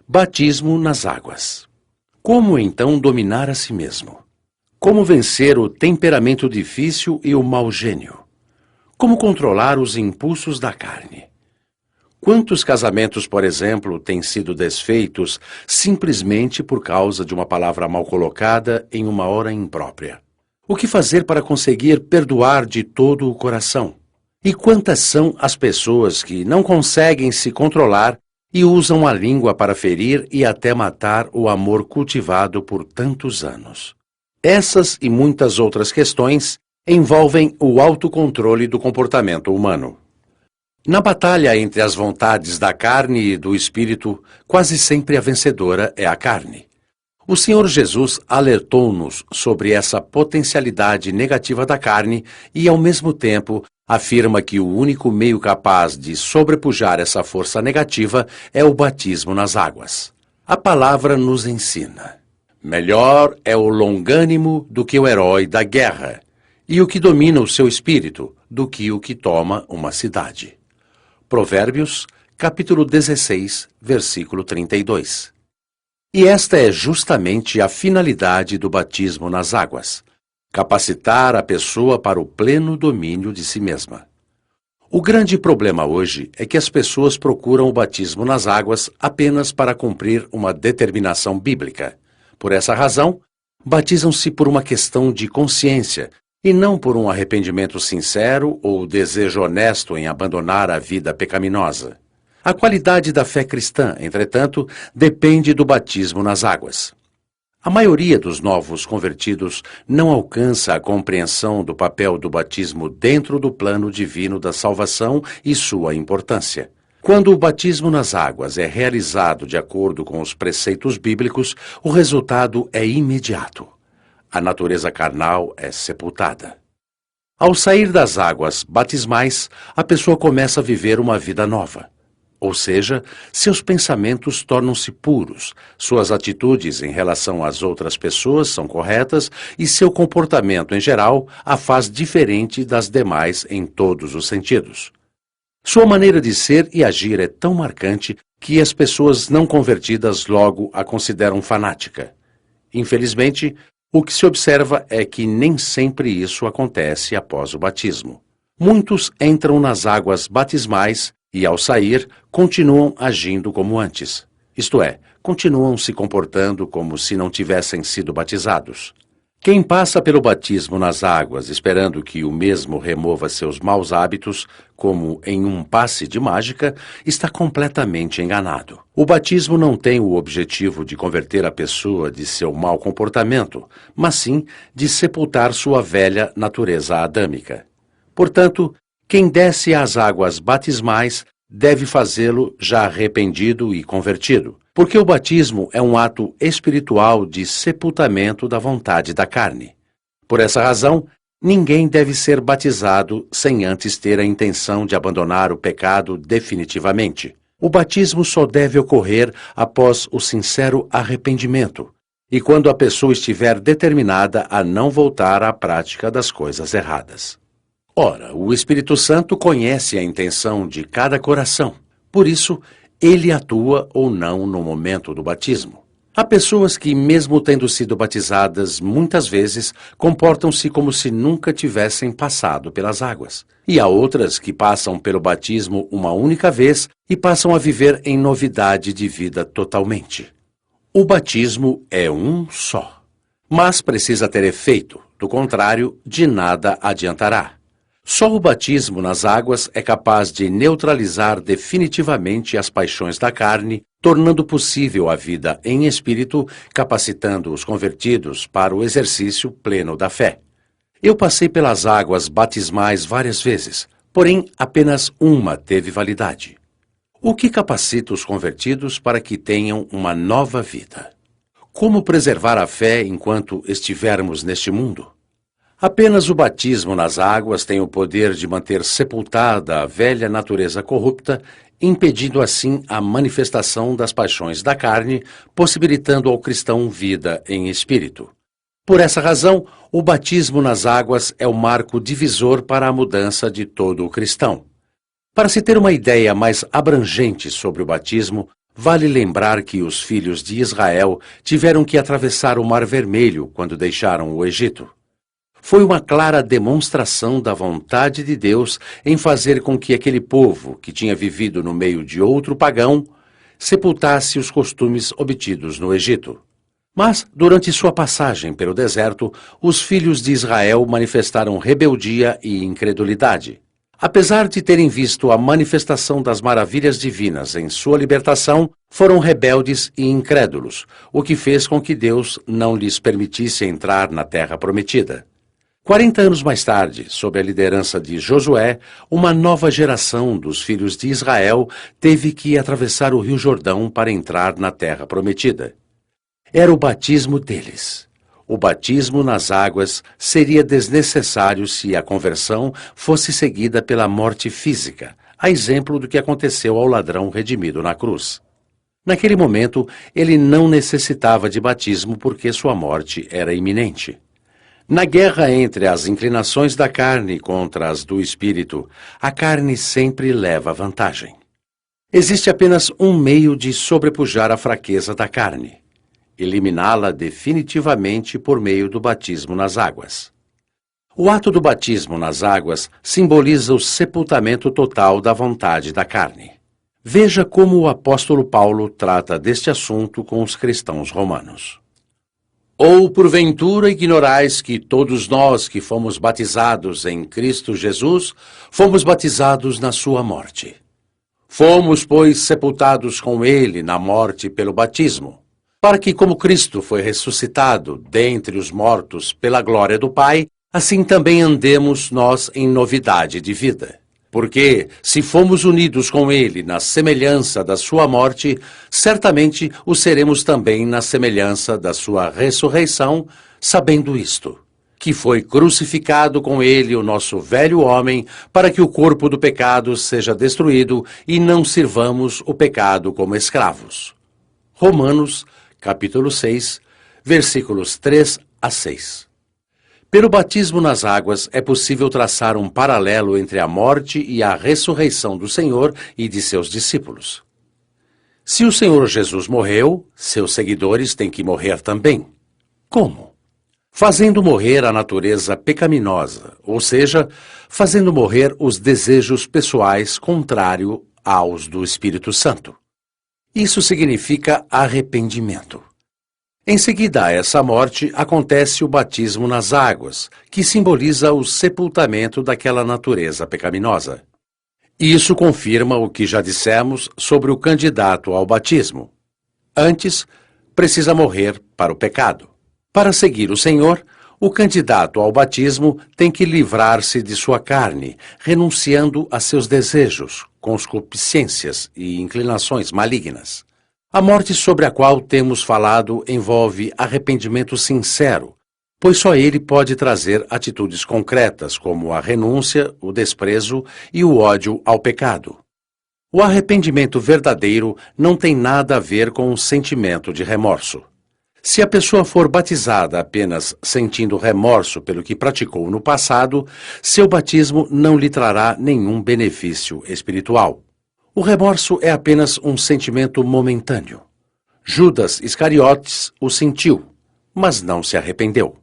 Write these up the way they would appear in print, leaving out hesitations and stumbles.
Batismo nas águas. Como então dominar a si mesmo? Como vencer o temperamento difícil e o mau gênio? Como controlar os impulsos da carne? Quantos casamentos, por exemplo, têm sido desfeitos simplesmente por causa de uma palavra mal colocada em uma hora imprópria? O que fazer para conseguir perdoar de todo o coração? E quantas são as pessoas que não conseguem se controlar e usam a língua para ferir e até matar o amor cultivado por tantos anos? Essas e muitas outras questões envolvem o autocontrole do comportamento humano. Na batalha entre as vontades da carne e do espírito, quase sempre a vencedora é a carne. O Senhor Jesus alertou-nos sobre essa potencialidade negativa da carne e, ao mesmo tempo, afirma que o único meio capaz de sobrepujar essa força negativa é o batismo nas águas. A palavra nos ensina: melhor é o longânimo do que o herói da guerra, e o que domina o seu espírito do que o que toma uma cidade. Provérbios, capítulo 16, versículo 32. E esta é justamente a finalidade do batismo nas águas: capacitar a pessoa para o pleno domínio de si mesma. O grande problema hoje é que as pessoas procuram o batismo nas águas apenas para cumprir uma determinação bíblica. Por essa razão, batizam-se por uma questão de consciência e não por um arrependimento sincero ou desejo honesto em abandonar a vida pecaminosa. A qualidade da fé cristã, entretanto, depende do batismo nas águas. A maioria dos novos convertidos não alcança a compreensão do papel do batismo dentro do plano divino da salvação e sua importância. Quando o batismo nas águas é realizado de acordo com os preceitos bíblicos, o resultado é imediato. A natureza carnal é sepultada. Ao sair das águas batismais, a pessoa começa a viver uma vida nova. Ou seja, seus pensamentos tornam-se puros, suas atitudes em relação às outras pessoas são corretas e seu comportamento em geral a faz diferente das demais em todos os sentidos. Sua maneira de ser e agir é tão marcante que as pessoas não convertidas logo a consideram fanática. Infelizmente, o que se observa é que nem sempre isso acontece após o batismo. Muitos entram nas águas batismais e, ao sair, continuam agindo como antes. Isto é, continuam se comportando como se não tivessem sido batizados. Quem passa pelo batismo nas águas esperando que o mesmo remova seus maus hábitos, como em um passe de mágica, está completamente enganado. O batismo não tem o objetivo de converter a pessoa de seu mau comportamento, mas sim de sepultar sua velha natureza adâmica. Portanto, quem desce às águas batismais deve fazê-lo já arrependido e convertido, porque o batismo é um ato espiritual de sepultamento da vontade da carne. Por essa razão, ninguém deve ser batizado sem antes ter a intenção de abandonar o pecado definitivamente. O batismo só deve ocorrer após o sincero arrependimento e quando a pessoa estiver determinada a não voltar à prática das coisas erradas. Ora, o Espírito Santo conhece a intenção de cada coração. Por isso, ele atua ou não no momento do batismo. Há pessoas que, mesmo tendo sido batizadas muitas vezes, comportam-se como se nunca tivessem passado pelas águas. E há outras que passam pelo batismo uma única vez e passam a viver em novidade de vida totalmente. O batismo é um só, mas precisa ter efeito, do contrário, de nada adiantará. Só o batismo nas águas é capaz de neutralizar definitivamente as paixões da carne, tornando possível a vida em espírito, capacitando os convertidos para o exercício pleno da fé. Eu passei pelas águas batismais várias vezes, porém apenas uma teve validade. O que capacita os convertidos para que tenham uma nova vida? Como preservar a fé enquanto estivermos neste mundo? Apenas o batismo nas águas tem o poder de manter sepultada a velha natureza corrupta, impedindo assim a manifestação das paixões da carne, possibilitando ao cristão vida em espírito. Por essa razão, o batismo nas águas é o marco divisor para a mudança de todo o cristão. Para se ter uma ideia mais abrangente sobre o batismo, Vale lembrar que os filhos de Israel tiveram que atravessar o Mar Vermelho quando deixaram o Egito. Foi uma clara demonstração da vontade de Deus em fazer com que aquele povo, que tinha vivido no meio de outro pagão, sepultasse os costumes obtidos no Egito. Mas, durante sua passagem pelo deserto, os filhos de Israel manifestaram rebeldia e incredulidade. Apesar de terem visto a manifestação das maravilhas divinas em sua libertação, foram rebeldes e incrédulos, o que fez com que Deus não lhes permitisse entrar na terra prometida. 40 anos mais tarde, sob a liderança de Josué, uma nova geração dos filhos de Israel teve que atravessar o Rio Jordão para entrar na terra prometida. Era o batismo deles. O batismo nas águas seria desnecessário se a conversão fosse seguida pela morte física, a exemplo do que aconteceu ao ladrão redimido na cruz. Naquele momento, ele não necessitava de batismo porque sua morte era iminente. Na guerra entre as inclinações da carne contra as do espírito, a carne sempre leva vantagem. Existe apenas um meio de sobrepujar a fraqueza da carne: eliminá-la definitivamente por meio do batismo nas águas. O ato do batismo nas águas simboliza o sepultamento total da vontade da carne. Veja como o apóstolo Paulo trata deste assunto com os cristãos romanos. Ou porventura ignorais que todos nós que fomos batizados em Cristo Jesus, fomos batizados na sua morte. Fomos, pois, sepultados com ele na morte pelo batismo, para que, como Cristo foi ressuscitado dentre os mortos pela glória do Pai, assim também andemos nós em novidade de vida. Porque, se fomos unidos com ele na semelhança da sua morte, certamente o seremos também na semelhança da sua ressurreição, sabendo isto, que foi crucificado com ele o nosso velho homem, para que o corpo do pecado seja destruído e não sirvamos o pecado como escravos. Romanos, capítulo 6, versículos 3 a 6. Pelo batismo nas águas, é possível traçar um paralelo entre a morte e a ressurreição do Senhor e de seus discípulos. Se o Senhor Jesus morreu, seus seguidores têm que morrer também. Como? Fazendo morrer a natureza pecaminosa, ou seja, fazendo morrer os desejos pessoais contrário aos do Espírito Santo. Isso significa arrependimento. Em seguida a essa morte, acontece o batismo nas águas, que simboliza o sepultamento daquela natureza pecaminosa. Isso confirma o que já dissemos sobre o candidato ao batismo. Antes, precisa morrer para o pecado. Para seguir o Senhor, o candidato ao batismo tem que livrar-se de sua carne, renunciando a seus desejos, concupiscências e inclinações malignas. A morte sobre a qual temos falado envolve arrependimento sincero, pois só ele pode trazer atitudes concretas, como a renúncia, o desprezo e o ódio ao pecado. O arrependimento verdadeiro não tem nada a ver com o sentimento de remorso. Se a pessoa for batizada apenas sentindo remorso pelo que praticou no passado, seu batismo não lhe trará nenhum benefício espiritual. O remorso é apenas um sentimento momentâneo. Judas Iscariotes o sentiu, mas não se arrependeu.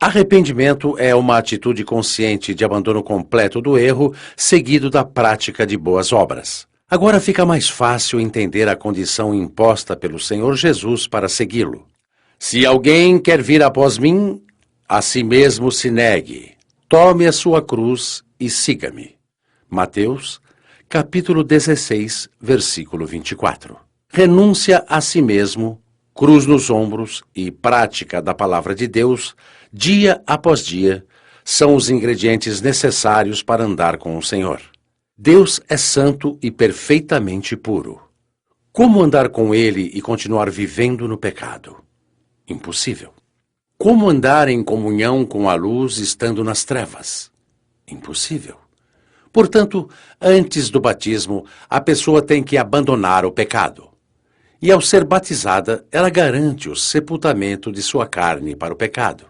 Arrependimento é uma atitude consciente de abandono completo do erro, seguido da prática de boas obras. Agora fica mais fácil entender a condição imposta pelo Senhor Jesus para segui-lo. Se alguém quer vir após mim, a si mesmo se negue, tome a sua cruz e siga-me. Mateus, capítulo 16, versículo 24. Renúncia a si mesmo, cruz nos ombros e prática da palavra de Deus, dia após dia, são os ingredientes necessários para andar com o Senhor. Deus é santo e perfeitamente puro. Como andar com Ele e continuar vivendo no pecado? Impossível. Como andar em comunhão com a luz estando nas trevas? Impossível. Portanto, antes do batismo, a pessoa tem que abandonar o pecado. E ao ser batizada, ela garante o sepultamento de sua carne para o pecado.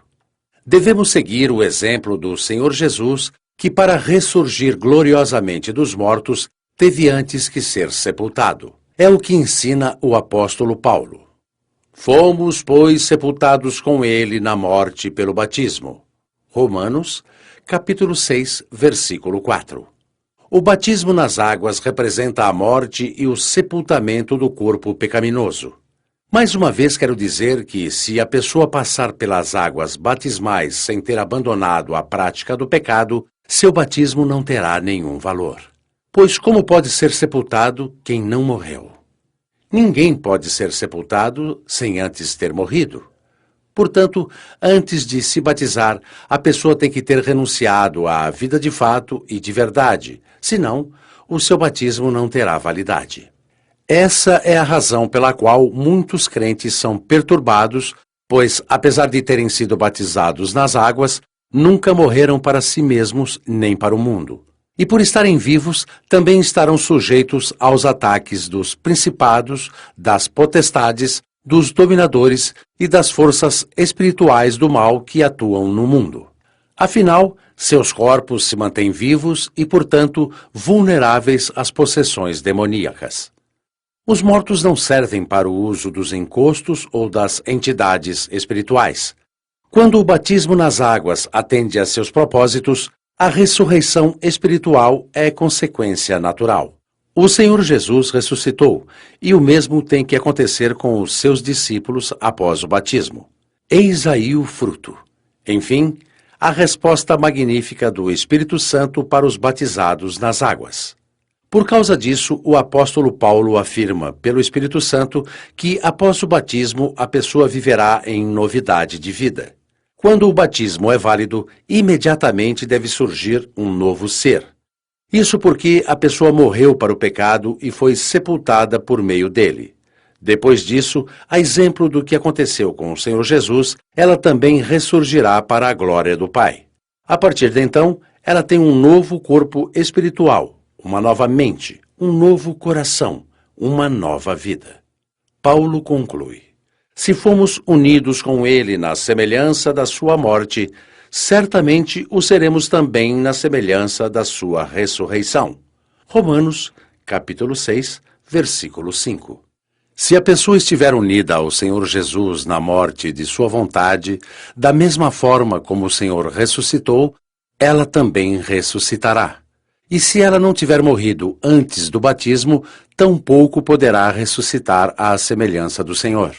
Devemos seguir o exemplo do Senhor Jesus, que para ressurgir gloriosamente dos mortos, teve antes que ser sepultado. É o que ensina o apóstolo Paulo. Fomos, pois, sepultados com ele na morte pelo batismo. Romanos, capítulo 6, versículo 4. O batismo nas águas representa a morte e o sepultamento do corpo pecaminoso. Mais uma vez quero dizer que, se a pessoa passar pelas águas batismais sem ter abandonado a prática do pecado, seu batismo não terá nenhum valor. Pois como pode ser sepultado quem não morreu? Ninguém pode ser sepultado sem antes ter morrido. Portanto, antes de se batizar, a pessoa tem que ter renunciado à vida de fato e de verdade, senão, o seu batismo não terá validade. Essa é a razão pela qual muitos crentes são perturbados, pois, apesar de terem sido batizados nas águas, nunca morreram para si mesmos nem para o mundo. E por estarem vivos, também estarão sujeitos aos ataques dos principados, das potestades, dos dominadores e das forças espirituais do mal que atuam no mundo. Afinal, seus corpos se mantêm vivos e, portanto, vulneráveis às possessões demoníacas. Os mortos não servem para o uso dos encostos ou das entidades espirituais. Quando o batismo nas águas atende a seus propósitos, a ressurreição espiritual é consequência natural. O Senhor Jesus ressuscitou, e o mesmo tem que acontecer com os seus discípulos após o batismo. Eis aí o fruto. Enfim, a resposta magnífica do Espírito Santo para os batizados nas águas. Por causa disso, o apóstolo Paulo afirma, pelo Espírito Santo, que após o batismo a pessoa viverá em novidade de vida. Quando o batismo é válido, imediatamente deve surgir um novo ser. Isso porque a pessoa morreu para o pecado e foi sepultada por meio dele. Depois disso, a exemplo do que aconteceu com o Senhor Jesus, ela também ressurgirá para a glória do Pai. A partir de então, ela tem um novo corpo espiritual, uma nova mente, um novo coração, uma nova vida. Paulo conclui: se fomos unidos com ele na semelhança da sua morte, certamente o seremos também na semelhança da sua ressurreição. Romanos, capítulo 6, versículo 5. Se a pessoa estiver unida ao Senhor Jesus na morte de sua vontade, da mesma forma como o Senhor ressuscitou, ela também ressuscitará. E se ela não tiver morrido antes do batismo, tampouco poderá ressuscitar à semelhança do Senhor.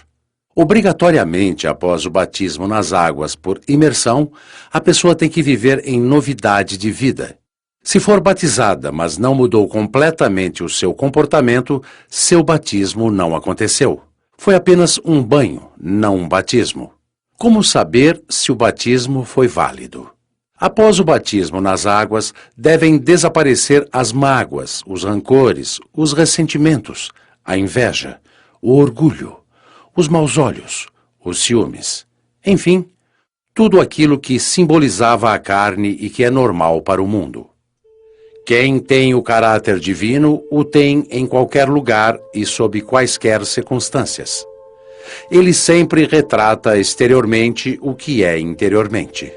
Obrigatoriamente, após o batismo nas águas por imersão, a pessoa tem que viver em novidade de vida. Se for batizada, mas não mudou completamente o seu comportamento, seu batismo não aconteceu. Foi apenas um banho, não um batismo. Como saber se o batismo foi válido? Após o batismo nas águas, devem desaparecer as mágoas, os rancores, os ressentimentos, a inveja, o orgulho, os maus olhos, os ciúmes. Enfim, tudo aquilo que simbolizava a carne e que é normal para o mundo. Quem tem o caráter divino o tem em qualquer lugar e sob quaisquer circunstâncias. Ele sempre retrata exteriormente o que é interiormente.